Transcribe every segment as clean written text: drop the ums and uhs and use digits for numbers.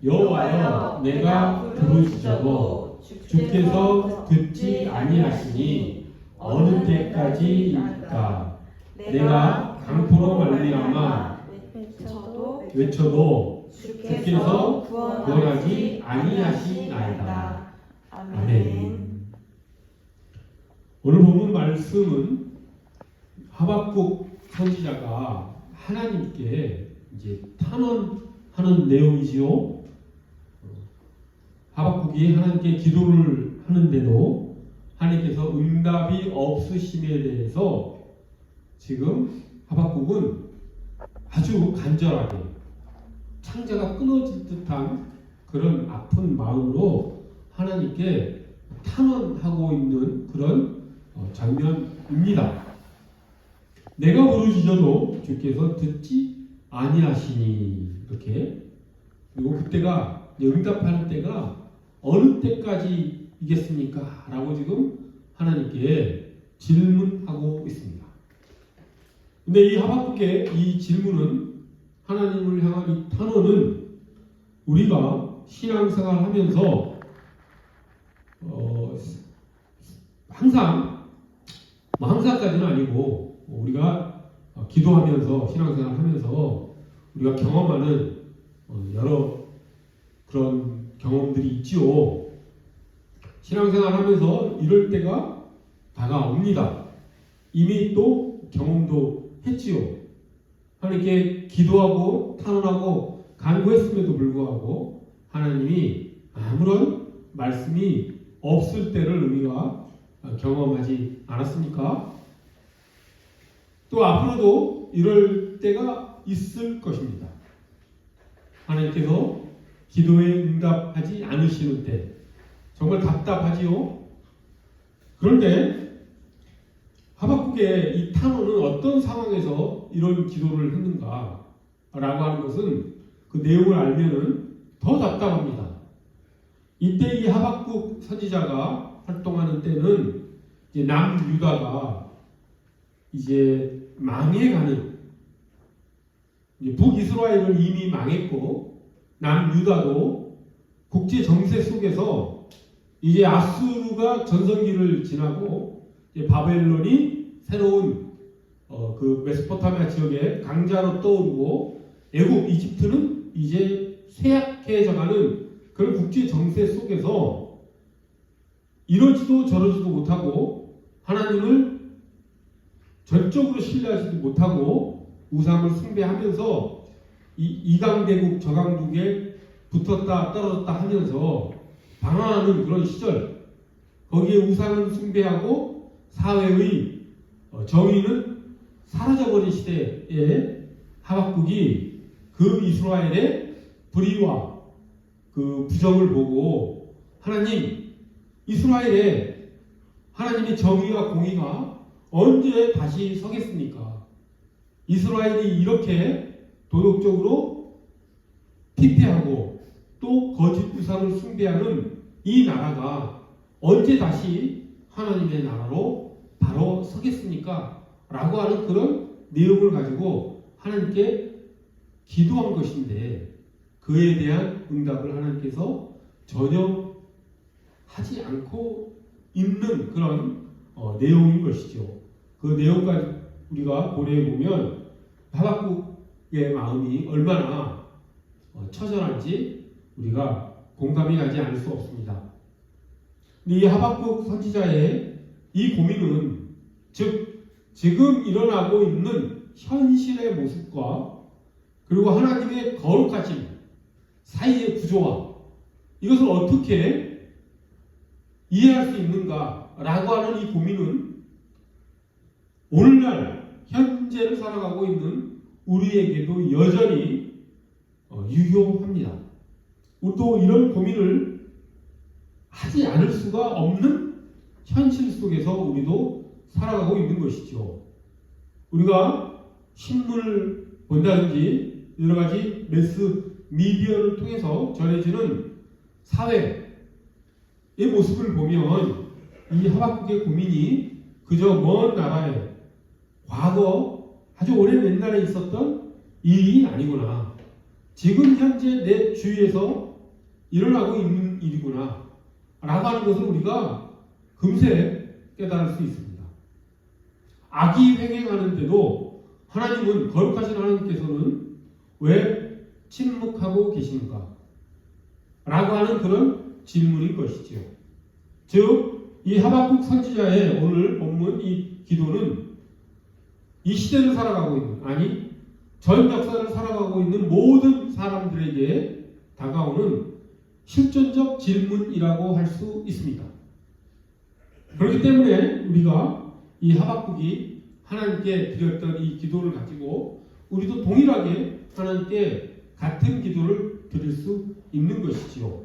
여호와여 내가 부르짖어도 주께서 듣지 아니하시니 어느 때까지일까. 내가 강포로 말미암아 외쳐도 주께서 구원하지 아니하시나이다. 아멘. 오늘 본문 말씀은 하박국 선지자가 하나님께 이제 탄원하는 내용이지요. 하박국이 하나님께 기도를 하는데도 하나님께서 응답이 없으심에 대해서 지금 하박국은 아주 간절하게 창자가 끊어질 듯한 그런 아픈 마음으로 하나님께 탄원하고 있는 그런 장면입니다. 내가 부르짖어도 주께서 듣지 아니하시니 이렇게. 그리고 그때가 응답하는 때가 어느 때까지이겠습니까? 라고 지금 하나님께 질문하고 있습니다. 근데 이 하박국의 이 질문은, 하나님을 향한 이 탄원은 우리가 신앙생활 하면서 항상까지는 아니고 우리가 기도하면서 신앙생활 하면서 우리가 경험하는 여러 그런 경험들이 있지요. 신앙생활 하면서 이럴 때가 다가옵니다. 이미 또 경험도 했지요. 하나님께 기도하고 탄원하고 간구했음에도 불구하고 하나님이 아무런 말씀이 없을 때를 우리가 경험하지 않았습니까? 또 앞으로도 이럴 때가 있을 것입니다. 하나님께서 기도에 응답하지 않으시는 때 정말 답답하지요. 그런데 하박국의 이 탄원은 어떤 상황에서 이런 기도를 했는가 라고 하는 것은 그 내용을 알면은 더 답답합니다. 이때 이 하박국 선지자가 활동하는 때는 이제 남유다가 이제 망해가는, 이제 북이스라엘은 이미 망했고 남유다도 국제 정세 속에서 이제 아수르가 전성기를 지나고 이제 바벨론이 새로운 그 메소포타미아 지역의 강자로 떠오르고 애굽, 이집트는 이제 쇠약해져가는 그런 국제 정세 속에서 이러지도 저러지도 못하고 하나님을 전적으로 신뢰하지도 못하고 우상을 숭배하면서 이강대국 저강국에 붙었다 떨어졌다 하면서 방황하는 그런 시절, 거기에 우상을 숭배하고 사회의 정의는 사라져버린 시대에 하박국이 그 이스라엘의 불의와 그 부정을 보고 하나님, 이스라엘에 하나님의 정의와 공의가 언제 다시 서겠습니까? 이스라엘이 이렇게 도덕적으로 피폐하고 또 거짓 우상을 숭배하는 이 나라가 언제 다시 하나님의 나라로 바로 서겠습니까? 라고 하는 그런 내용을 가지고 하나님께 기도한 것인데 그에 대한 응답을 하나님께서 전혀 하지 않고 있는 그런 내용인 것이죠. 그 내용까지 우리가 고려해 보면 하박국의 마음이 얼마나 처절한지 우리가 공감이 가지 않을 수 없습니다. 이 하박국 선지자의 이 고민은 즉 지금 일어나고 있는 현실의 모습과 그리고 하나님의 거룩하심 사이의 구조와 이것을 어떻게 이해할 수 있는가라고 하는 이 고민은 오늘날 현재를 살아가고 있는 우리에게도 여전히 유효합니다. 또 이런 고민을 하지 않을 수가 없는 현실 속에서 우리도 살아가고 있는 것이죠. 우리가 신문을 본다든지 여러 가지 매스 미디어를 통해서 전해지는 사회의 모습을 보면 이 하박국의 고민이 그저 먼 나라에 과거 아주 오랜 옛날에 있었던 일이 아니구나. 지금 현재 내 주위에서 일어나고 있는 일이구나 라고 하는 것을 우리가 금세 깨달을 수 있습니다. 악이 횡행하는데도 하나님은, 거룩하신 하나님께서는 왜 침묵하고 계신가 라고 하는 그런 질문인 것이지요. 즉, 이 하박국 선지자의 오늘 본문 이 기도는 이 시대를 살아가고 있는, 아니 전 역사를 살아가고 있는 모든 사람들에게 다가오는 실존적 질문이라고 할 수 있습니다. 그렇기 때문에 우리가 이 하박국이 하나님께 드렸던 이 기도를 가지고 우리도 동일하게 하나님께 같은 기도를 드릴 수 있는 것이지요.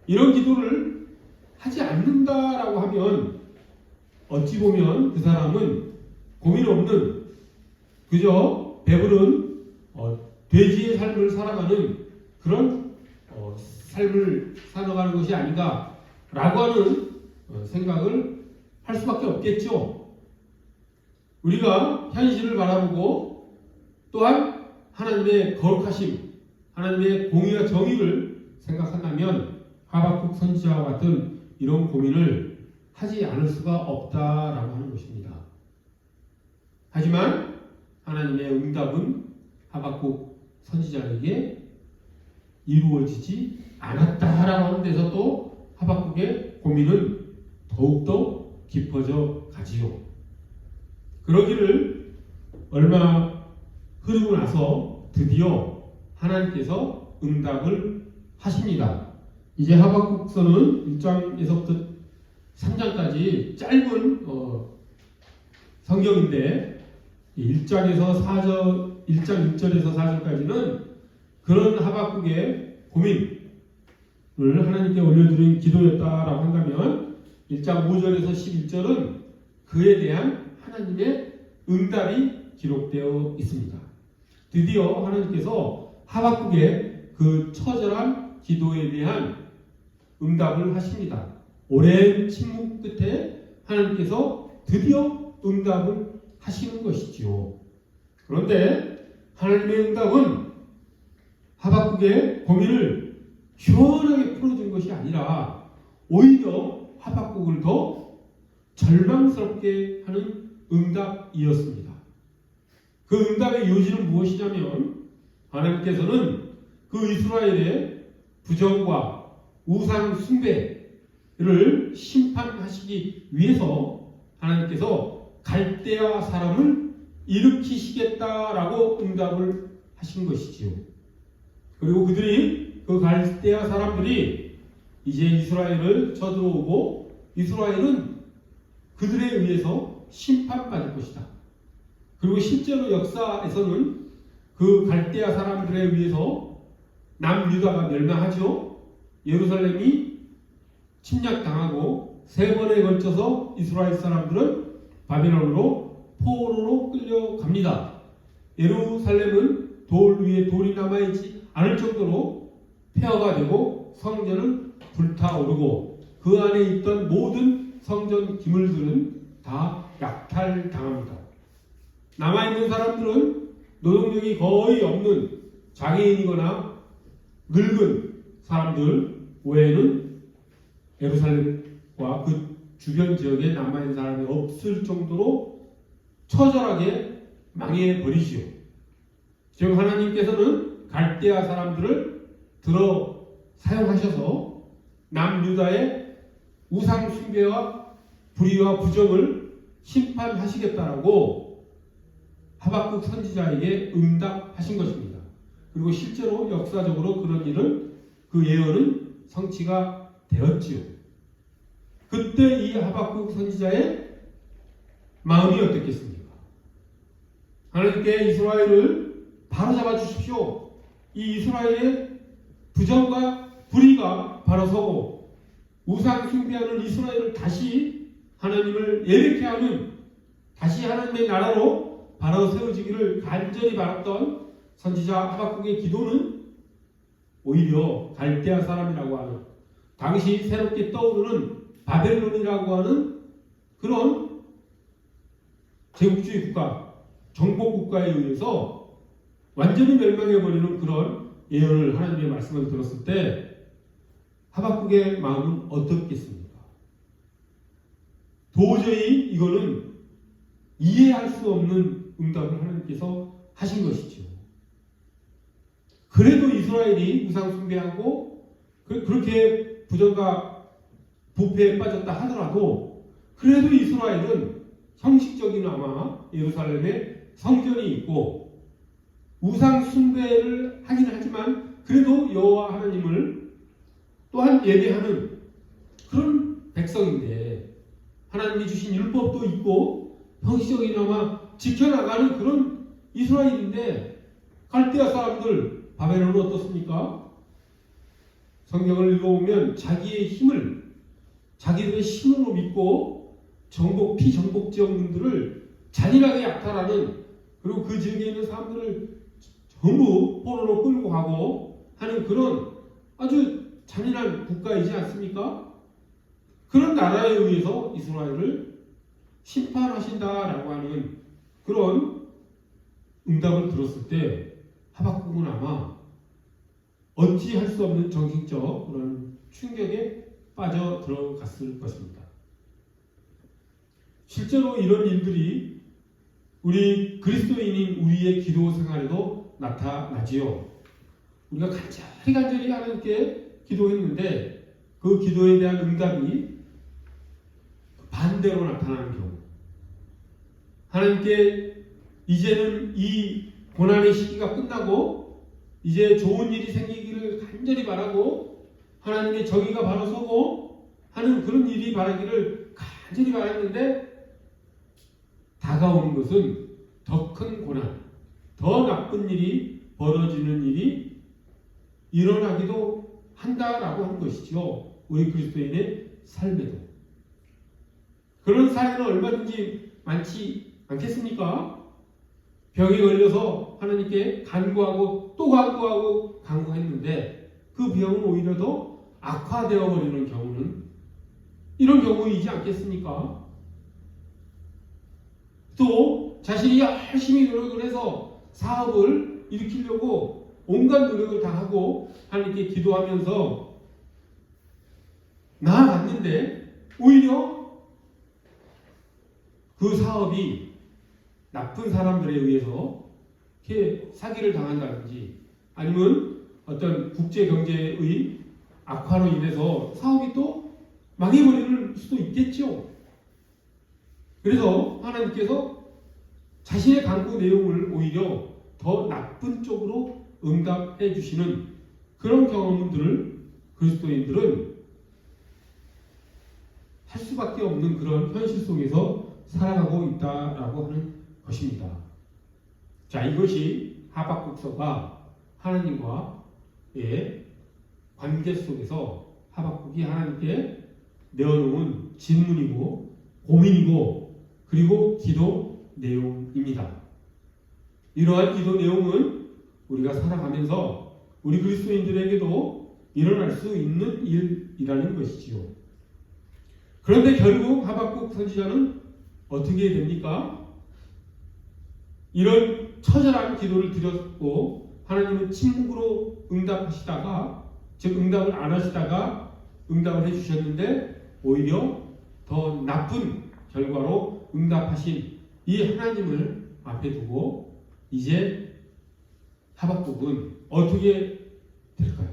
이런 기도를 하지 않는다라고 하면 어찌 보면 그 사람은 고민 없는, 그저 배부른 돼지의 삶을 살아가는 그런 삶을 살아가는 것이 아닌가라고 하는 생각을 할 수밖에 없겠죠. 우리가 현실을 바라보고 또한 하나님의 거룩하심, 하나님의 공의와 정의를 생각한다면 하박국 선지자와 같은 이런 고민을 하지 않을 수가 없다라고 하는 것입니다. 하지만 하나님의 응답은 하박국 선지자에게 이루어지지 않았다라고 하는 데서 또 하박국의 고민은 더욱더 깊어져 가지요. 그러기를 얼마 흐르고 나서 드디어 하나님께서 응답을 하십니다. 이제 하박국서는 1장에서부터 3장까지 짧은 성경인데 1장에서 4절, 1장 1절에서 4절까지는 그런 하박국의 고민을 하나님께 올려드린 기도였다라고 한다면 1장 5절에서 11절은 그에 대한 하나님의 응답이 기록되어 있습니다. 드디어 하나님께서 하박국의 그 처절한 기도에 대한 응답을 하십니다. 오랜 침묵 끝에 하나님께서 드디어 응답을 하시는 것이지요. 그런데 하나님의 응답은 하박국의 고민을 시원하게 풀어준 것이 아니라 오히려 하박국을 더 절망스럽게 하는 응답이었습니다. 그 응답의 요지는 무엇이냐면 하나님께서는 그 이스라엘의 부정과 우상 숭배를 심판하시기 위해서 하나님께서 갈대아 사람을 일으키시겠다라고 응답을 하신 것이지요. 그리고 그 갈대아 사람들이 이제 이스라엘을 쳐들어오고 이스라엘은 그들에 의해서 심판받을 것이다. 그리고 실제로 역사에서는 그 갈대아 사람들에 의해서 남유다가 멸망하죠. 예루살렘이 침략당하고 3번에 걸쳐서 이스라엘 사람들은 바벨론으로 포로로 끌려갑니다. 예루살렘은 돌 위에 돌이 남아있지 않을 정도로 폐허가 되고 성전은 불타오르고 그 안에 있던 모든 성전 기물들은 다 약탈당합니다. 남아있는 사람들은 노동력이 거의 없는 장애인이거나 늙은 사람들 외에는 예루살렘과 그 주변 지역에 남아있는 사람이 없을 정도로 처절하게 망해버리시오. 즉 하나님께서는 갈대아 사람들을 들어 사용하셔서 남유다의 우상 숭배와 불의와 부정을 심판하시겠다라고 하박국 선지자에게 응답하신 것입니다. 그리고 실제로 역사적으로 그런 일은 그 예언은 성취가 되었지요. 그때 이 하박국 선지자의 마음이 어떻겠습니까? 하나님께 이스라엘을 바로잡아 주십시오. 이 이스라엘의 부정과 불의가 바로 서고 우상 숭배하는 이스라엘을 다시 하나님을 예배케 하는, 다시 하나님의 나라로 바로 세워지기를 간절히 바랐던 선지자 하박국의 기도는 오히려 갈대아 사람이라고 하는, 당시 새롭게 떠오르는 바벨론이라고 하는 그런 제국주의 국가, 정복 국가에 의해서 완전히 멸망해버리는 그런 예언을, 하나님의 말씀을 들었을 때 하박국의 마음은 어떻겠습니까? 도저히 이거는 이해할 수 없는 응답을 하나님께서 하신 것이죠. 그래도 이스라엘이 우상 숭배하고 그렇게 부정과 부패에 빠졌다 하더라도 그래도 이스라엘은 형식적이나마 예루살렘에 성전이 있고 우상 숭배를 하긴 하지만 그래도 여호와 하나님을 또한 예배하는 그런 백성인데 하나님이 주신 율법도 있고 형식적이나마 지켜나가는 그런 이스라엘인데 갈대아 사람들 바벨론은 어떻습니까? 성경을 읽어보면 자기의 힘을 자기들의 힘으로 믿고 피정복 지역민들을 잔인하게 약탈하는 그리고 그 지역에 있는 사람들을 전부 포로로 끌고 가고 하는 그런 아주 잔인한 국가이지 않습니까? 그런 나라에 의해서 이스라엘을 심판하신다라고 하는 그런 응답을 들었을 때 하박국은 아마 어찌할 수 없는 정신적 그런 충격에 빠져 들어갔을 것입니다. 실제로 이런 일들이 우리 그리스도인인 우리의 기도 생활에도 나타나지요. 우리가 간절히 하나님께 기도했는데 그 기도에 대한 응답이 반대로 나타나는 경우, 하나님께 이제는 이 고난의 시기가 끝나고 이제 좋은 일이 생기기를 간절히 바라고 하나님의 정의가 바로 서고 하는 그런 일이 바라기를 간절히 바랐는데 다가오는 것은 더 큰 고난, 더 나쁜 일이 벌어지는 일이 일어나기도 한다라고 하는 것이죠. 우리 그리스도인의 삶에도. 그런 사례는 얼마든지 많지 않겠습니까? 병에 걸려서 하나님께 간구하고 또 간구하고 간구했는데 그 병은 오히려 더 악화되어 버리는 경우는 이런 경우이지 않겠습니까? 또 자신이 열심히 노력을 해서 사업을 일으키려고 온갖 노력을 다 하고 하나님께 기도하면서 나아갔는데 오히려 그 사업이 나쁜 사람들에 의해서 이렇게 사기를 당한다든지 아니면 어떤 국제 경제의 악화로 인해서 사업이 또 망해버릴 수도 있겠죠. 그래서 하나님께서 자신의 간구 내용을 오히려 더 나쁜 쪽으로 응답해 주시는 그런 경험들을 그리스도인들은 할 수밖에 없는 그런 현실 속에서 살아가고 있다라고 하는 것입니다. 자, 이것이 하박국서가 하나님과의 관계 속에서 하박국이 하나님께 내어놓은 질문이고 고민이고 그리고 기도 내용입니다. 이러한 기도 내용은 우리가 살아가면서 우리 그리스도인들에게도 일어날 수 있는 일이라는 것이지요. 그런데 결국 하박국 선지자는 어떻게 됩니까? 이런 처절한 기도를 드렸고 하나님은 침묵으로 응답하시다가 즉 응답을 안 하시다가 응답을 해주셨는데 오히려 더 나쁜 결과로 응답하신 이 하나님을 앞에 두고 이제 하박국은 어떻게 될까요?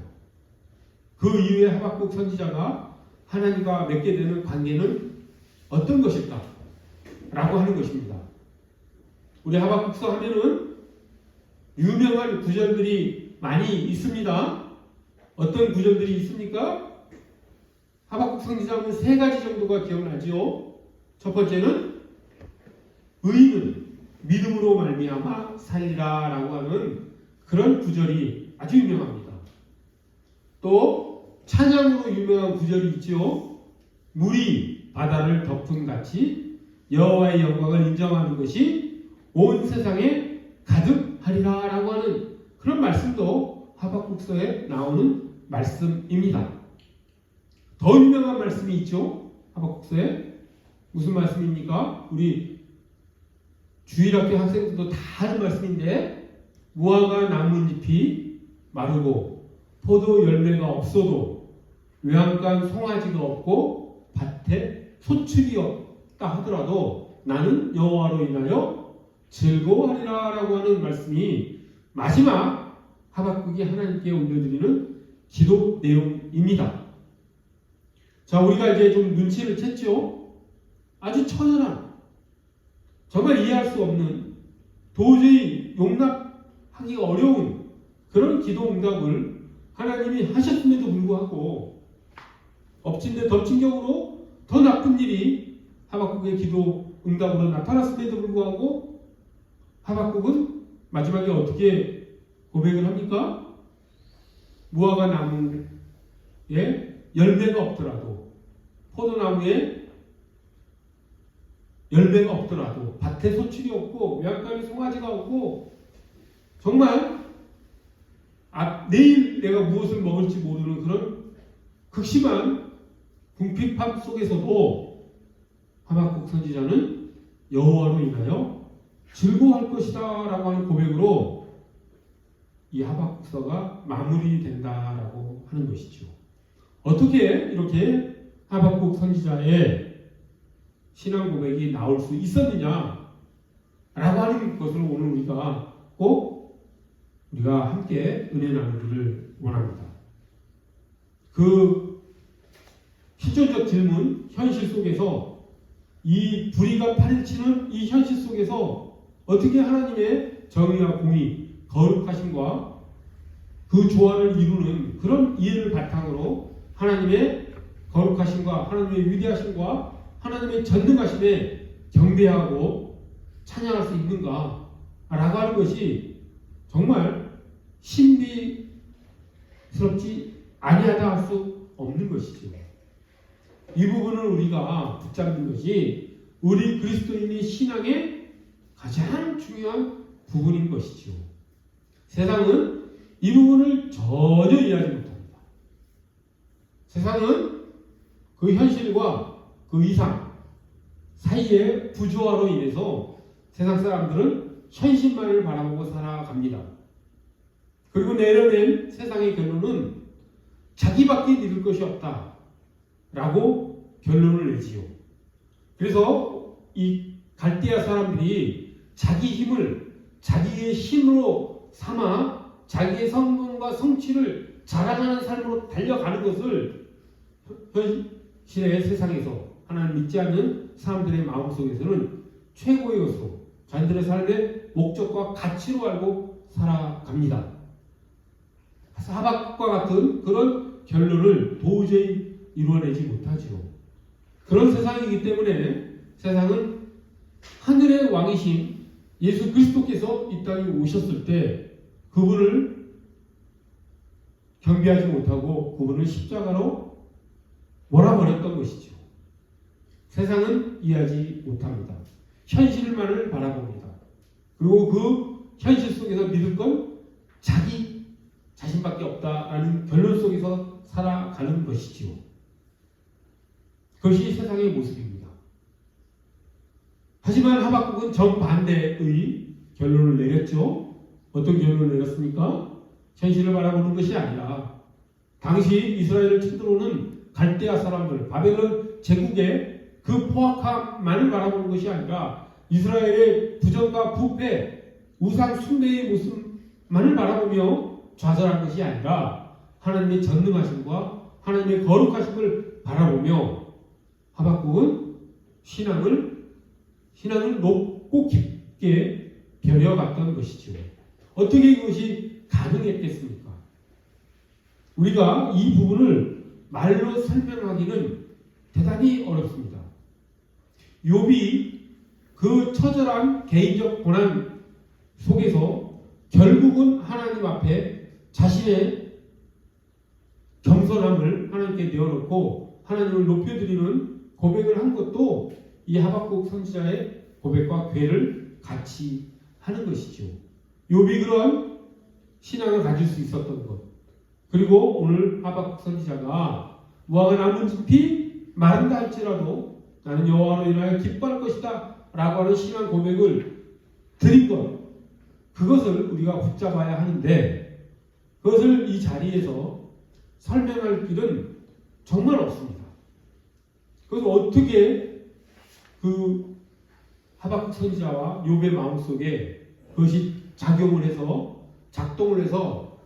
그 이후에 하박국 선지자가 하나님과 맺게 되는 관계는 어떤 것일까? 라고 하는 것입니다. 우리 하박국서 하면은 유명한 구절들이 많이 있습니다. 어떤 구절들이 있습니까? 하박국 선지자는 세 가지 정도가 기억나지요. 첫 번째는 의인은 믿음으로 말미암아 살리라 라고 하는 그런 구절이 아주 유명합니다. 또 찬양으로 유명한 구절이 있죠. 물이 바다를 덮은 같이 여호와의 영광을 인정하는 것이 온 세상에 가득하리라 라고 하는 그런 말씀도 하박국서에 나오는 말씀입니다. 더 유명한 말씀이 있죠. 하박국서에 무슨 말씀입니까? 우리 주일학교 학생들도 다 하는 말씀인데 무화과 나뭇잎이 마르고 포도 열매가 없어도 외양간 송아지가 없고 밭에 소출이 없다 하더라도 나는 여호와로 인하여 즐거워하리라 라고 하는 말씀이 마지막 하박국이 하나님께 올려드리는 기도 내용입니다. 자, 우리가 이제 좀 눈치를 챘죠? 아주 처절한, 정말 이해할 수 없는, 도저히 용납하기가 어려운 그런 기도 응답을 하나님이 하셨음에도 불구하고 엎친 데 덮친 격으로 더 나쁜 일이 하박국의 기도 응답으로 나타났음에도 불구하고 하박국은 마지막에 어떻게 고백을 합니까? 무화과 나무에 열매가 없더라도, 포도나무에 열매가 없더라도, 밭에 소출이 없고 외양간에 송아지가 없고, 정말 내일 내가 무엇을 먹을지 모르는 그런 극심한 궁핍함 속에서도 하박국 선지자는 여호와로 인하여 즐거워할 것이다 라고 하는 고백으로 이 하박국서가 마무리된다라고 하는 것이죠. 어떻게 이렇게 하박국 선지자의 신앙 고백이 나올 수 있었느냐 라고 하는 것을 오늘 우리가 함께 은혜 나누기를 원합니다. 그 실존적 질문, 현실 속에서 이 불의가 파헤치는 이 현실 속에서 어떻게 하나님의 정의와 공의, 거룩하심과 그 조화를 이루는 그런 이해를 바탕으로 하나님의 거룩하심과 하나님의 위대하심과 하나님의 전능하심에 경배하고 찬양할 수 있는가 라고 하는 것이 정말 신비스럽지 아니하다 할 수 없는 것이죠. 이 부분을 우리가 붙잡는 것이 우리 그리스도인의 신앙의 가장 중요한 부분인 것이죠. 세상은 이 부분을 전혀 이해하지 못합니다. 세상은 그 현실과 그 이상 사이의 부조화로 인해서 세상 사람들은 현실만을 바라보고 살아갑니다. 그리고 내려낸 세상의 결론은 자기밖에 믿을 것이 없다 라고 결론을 내지요. 그래서 이 갈대아 사람들이 자기 힘을 자기의 힘으로 삼아 자기의 성공과 성취를 자랑하는 삶으로 달려가는 것을 현실의 세상에서 하나님 믿지 않는 사람들의 마음속에서는 최고의 것으로 자신들의 삶의 목적과 가치로 알고 살아갑니다. 하박국과 같은 그런 결론을 도저히 이루어내지 못하죠. 그런 세상이기 때문에 세상은 하늘의 왕이신 예수 그리스도께서 이 땅에 오셨을 때 그분을 경배하지 못하고 그분을 십자가로 몰아버렸던 것이죠. 세상은 이해하지 못합니다. 현실만을 바라봅니다. 그리고 그 현실 속에서 믿을 건 자신밖에 없다라는 결론 속에서 살아가는 것이지요. 그것이 세상의 모습입니다. 하지만 하박국은 정반대의 결론을 내렸죠. 어떤 결론을 내렸습니까? 현실을 바라보는 것이 아니라 당시 이스라엘을 쳐들어오는 갈대아 사람들, 바벨론 제국의 그 포악함만을 바라보는 것이 아니라 이스라엘의 부정과 부패, 우상 숭배의 모습만을 바라보며 좌절한 것이 아니라 하나님의 전능하심과 하나님의 거룩하심을 바라보며 하박국은 신앙을 높고 깊게 배려갔던 것이죠. 어떻게 이것이 가능했겠습니까? 우리가 이 부분을 말로 설명하기는 대단히 어렵습니다. 욥이 그 처절한 개인적 고난 속에서 결국은 하나님 앞에 자신의 겸손함을 하나님께 내어놓고 하나님을 높여드리는 고백을 한 것도 이 하박국 선지자의 고백과 괴를 같이 하는 것이죠. 욥이 그런 신앙을 가질 수 있었던 것, 그리고 오늘 하박국 선지자가 무화과 나뭇잎이 마른다 할지라도 나는 여호와로 인하여 기뻐할 것이다 라고 하는 신앙 고백을 드린 것, 그것을 우리가 붙잡아야 하는데 그것을 이 자리에서 설명할 길은 정말 없습니다. 그래서 어떻게 그 하박국 선지자와 욥의 마음속에 그것이 작용을 해서 작동을 해서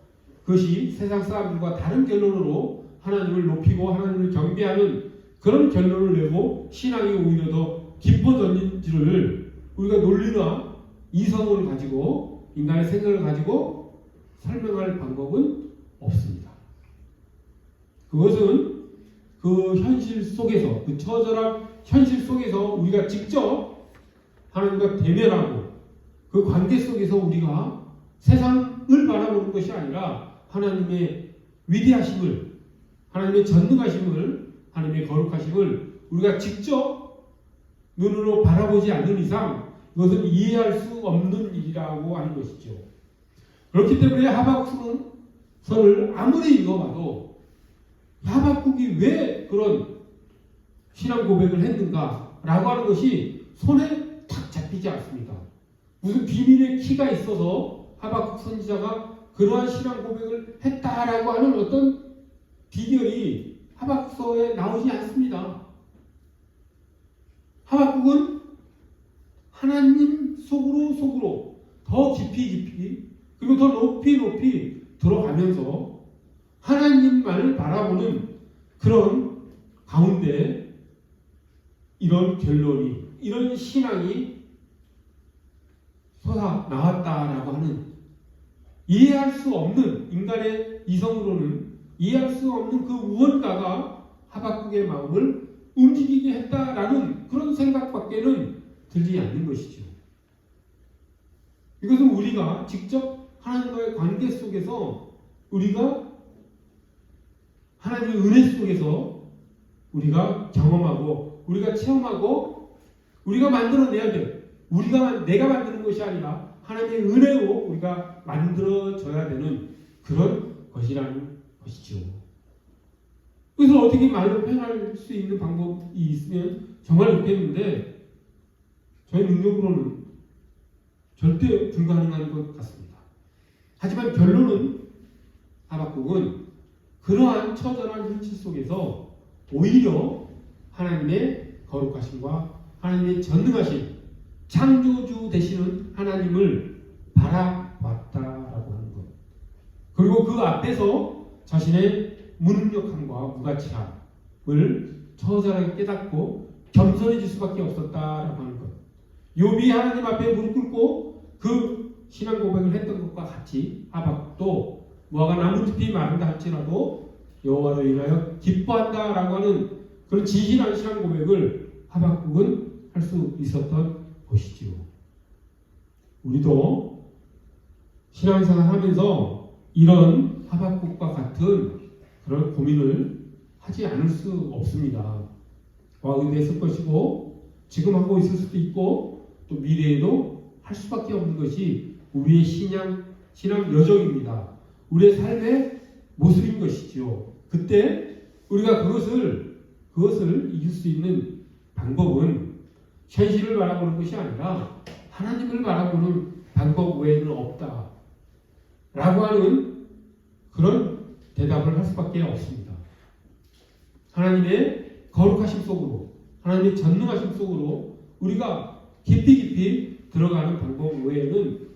그것이 세상 사람들과 다른 결론으로 하나님을 높이고 하나님을 경배하는 그런 결론을 내고 신앙이 오히려 더 깊어졌는지를 우리가 논리나 이성을 가지고 인간의 생각을 가지고 설명할 방법은 없습니다. 그것은 그 현실 속에서, 그 처절한 현실 속에서 우리가 직접 하나님과 대면하고 그 관계 속에서 우리가 세상을 바라보는 것이 아니라 하나님의 위대하심을, 하나님의 전능하심을, 하나님의 거룩하심을 우리가 직접 눈으로 바라보지 않는 이상 이것은 이해할 수 없는 일이라고 하는 것이죠. 그렇기 때문에 하박국서를 아무리 읽어봐도 하박국이 왜 그런 신앙 고백을 했는가라고 하는 것이 손에 탁 잡히지 않습니다. 무슨 비밀의 키가 있어서 하박국 선지자가 그러한 신앙 고백을 했다라고 하는 어떤 비결이 하박국서에 나오지 않습니다. 하박국은 하나님 속으로 더 깊이 그리고 더 높이 들어가면서 하나님만을 바라보는 그런 가운데 이런 결론이, 이런 신앙이 솟아 나왔다라고 하는, 이해할 수 없는, 인간의 이성으로는 이해할 수 없는 그 무언가가 하박국의 마음을 움직이게 했다라는 그런 생각밖에는 들지 않는 것이죠. 이것은 우리가 직접 하나님과의 관계 속에서, 우리가 하나님의 은혜 속에서 우리가 경험하고 우리가 체험하고 우리가 만들어내야 돼. 내가 만드는 것이 아니라 하나님의 은혜로 우리가 만들어져야 되는 그런 것이라는 것이죠. 그래서 어떻게 말로 표현할 수 있는 방법이 있으면 정말 좋겠는데 저희 능력으로는 절대 불가능한 것 같습니다. 하지만 결론은 하박국은 그러한 처절한 현실 속에서 오히려 하나님의 거룩하심과 하나님의 전능하심, 창조주 되시는 하나님을 바라봤다라고 하는 것. 그리고 그 앞에서 자신의 무능력함과 무가치함을 처절하게 깨닫고 겸손해질 수밖에 없었다라고 하는 것. 욥이 하나님 앞에 무릎 꿇고 그 신앙 고백을 했던 것과 같이 하박국도 무화과 나무잎이 마른다 할지라도 여호와로 인하여 기뻐한다라고 하는 그런 진실한 신앙 고백을 하박국은 할 수 있었던 것이지요. 우리도 신앙생활 하면서 이런 하박국과 같은 그런 고민을 하지 않을 수 없습니다. 과거에도 했을 것이고 지금 하고 있을 수도 있고 또 미래에도 할 수밖에 없는 것이 우리의 신앙 여정입니다. 우리의 삶의 모습인 것이지요. 그때 우리가 그것을 이길 수 있는 방법은 현실을 바라보는 것이 아니라 하나님을 바라보는 방법 외에는 없다 라고 하는 그런 대답을 할 수밖에 없습니다. 하나님의 거룩하심 속으로, 하나님의 전능하심 속으로 우리가 깊이 들어가는 방법 외에는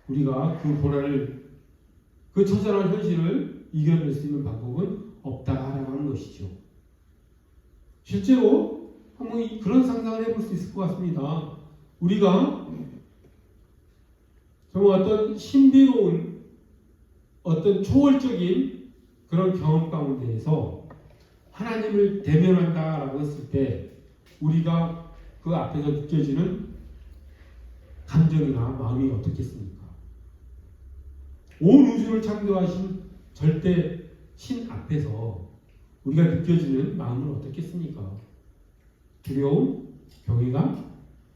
우리가 그 고난을, 그 처절한 현실을 이겨낼 수 있는 방법은 없다라고 하는 것이죠. 실제로 한번 그런 상상을 해볼 수 있을 것 같습니다. 우리가 정말 어떤 신비로운 어떤 초월적인 그런 경험 가운데에서 하나님을 대면한다라고 했을 때 우리가 그 앞에서 느껴지는 감정이나 마음이 어떻겠습니까? 온 우주를 창조하신 절대 신 앞에서 우리가 느껴지는 마음은 어떻겠습니까? 두려움, 경외감,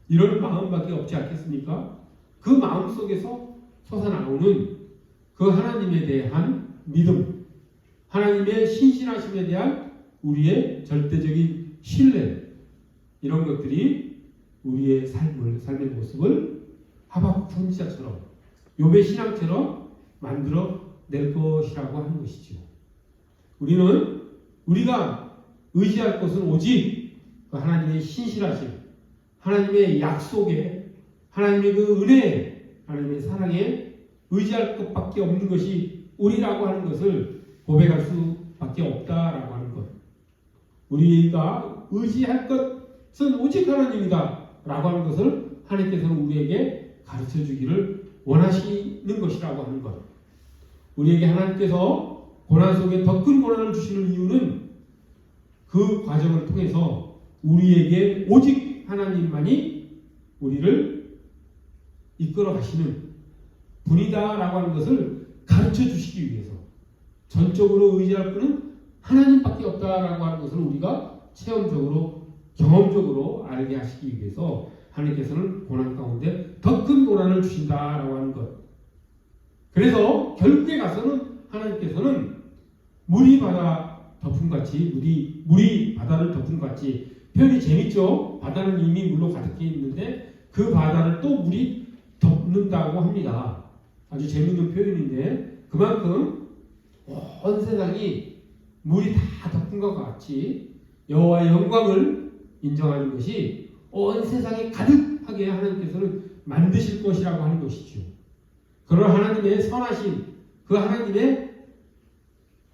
이런 마음밖에 없지 않겠습니까? 그 마음 속에서 솟아나오는 그 하나님에 대한 믿음, 하나님의 신실하심에 대한 우리의 절대적인 신뢰, 이런 것들이 우리의 삶의 모습을 하박국 선지자처럼, 욥의 신앙처럼 만들어 낼 것이라고 하는 것이죠. 우리는 우리가 의지할 것은 오직 그 하나님의 신실하심, 하나님의 약속에, 하나님의 그 은혜, 하나님의 사랑에 의지할 것밖에 없는 것이 우리라고 하는 것을 고백할 수밖에 없다라고 하는 것. 우리가 의지할 것은 오직 하나님이다 라고 하는 것을 하나님께서는 우리에게 가르쳐 주기를 원하시는 것이라고 하는 것. 우리에게 하나님께서 고난 속에 더 큰 고난을 주시는 이유는 그 과정을 통해서 우리에게 오직 하나님만이 우리를 이끌어 가시는 분이다라고 하는 것을 가르쳐 주시기 위해서, 전적으로 의지할 분은 하나님밖에 없다라고 하는 것을 우리가 체험적으로, 경험적으로 알게 하시기 위해서 하나님께서는 고난 가운데 더 큰 고난을 주신다라고 하는 것. 그래서 결국에 가서는 하나님께서는 물이 바다 덮음같이, 물이 바다를 덮음같이, 표현이 재밌죠? 바다는 이미 물로 가득해 있는데 그 바다를 또 물이 덮는다고 합니다. 아주 재밌는 표현인데, 그만큼 온 세상이 물이 다 덮은 것 같이 여호와의 영광을 인정하는 것이 온 세상에 가득하게 하나님께서는 만드실 것이라고 하는 것이죠. 그런 하나님의 선하신 그 하나님의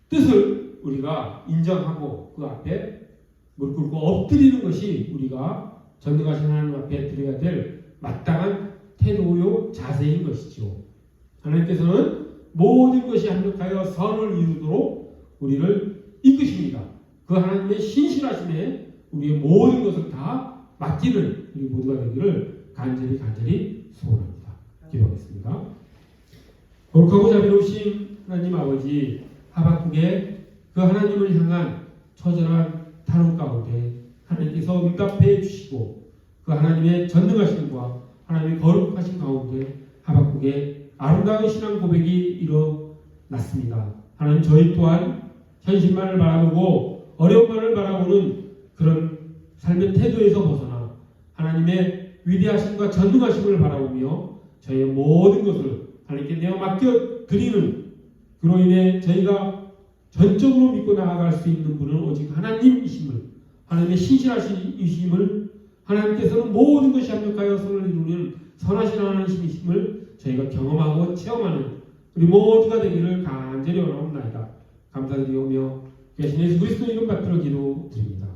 뜻을 우리가 인정하고 그 앞에 무릎 꿇고 엎드리는 것이 우리가 전능하신 하나님 앞에 드려야 될 마땅한 태도요 자세인 것이죠. 하나님께서는 모든 것이 합력하여 선을 이루도록 우리를 이끄십니다. 그 하나님의 신실하심에 우리의 모든 것을 다 맡기는 우리 모두가 되기를 간절히 소원합니다. 기도하겠습니다. 거룩하고 자비로우신 하나님 아버지, 하박국의 그 하나님을 향한 처절한 탄원 가운데 하나님께서 응답해 주시고 그 하나님의 전능하심과 하나님의 거룩하신 가운데 하박국의 아름다운 신앙 고백이 일어났습니다. 하나님, 저희 또한 현실만을 바라보고 어려움만을 바라보는 그런 삶의 태도에서 벗어나 하나님의 위대하심과 전능하심을 바라보며 저희의 모든 것을 하나님께 내어 맡겨드리는, 그로 인해 저희가 전적으로 믿고 나아갈 수 있는 분은 오직 하나님이심을, 하나님의 신실하심을, 하나님께서는 모든 것이 합력하여 선을 이루는 선하신 하나님이심을 저희가 경험하고 체험하는 우리 모두가 되기를 간절히 원하옵나이다. 감사드리오며 예수 그리스도 이름 받들어 기도드립니다.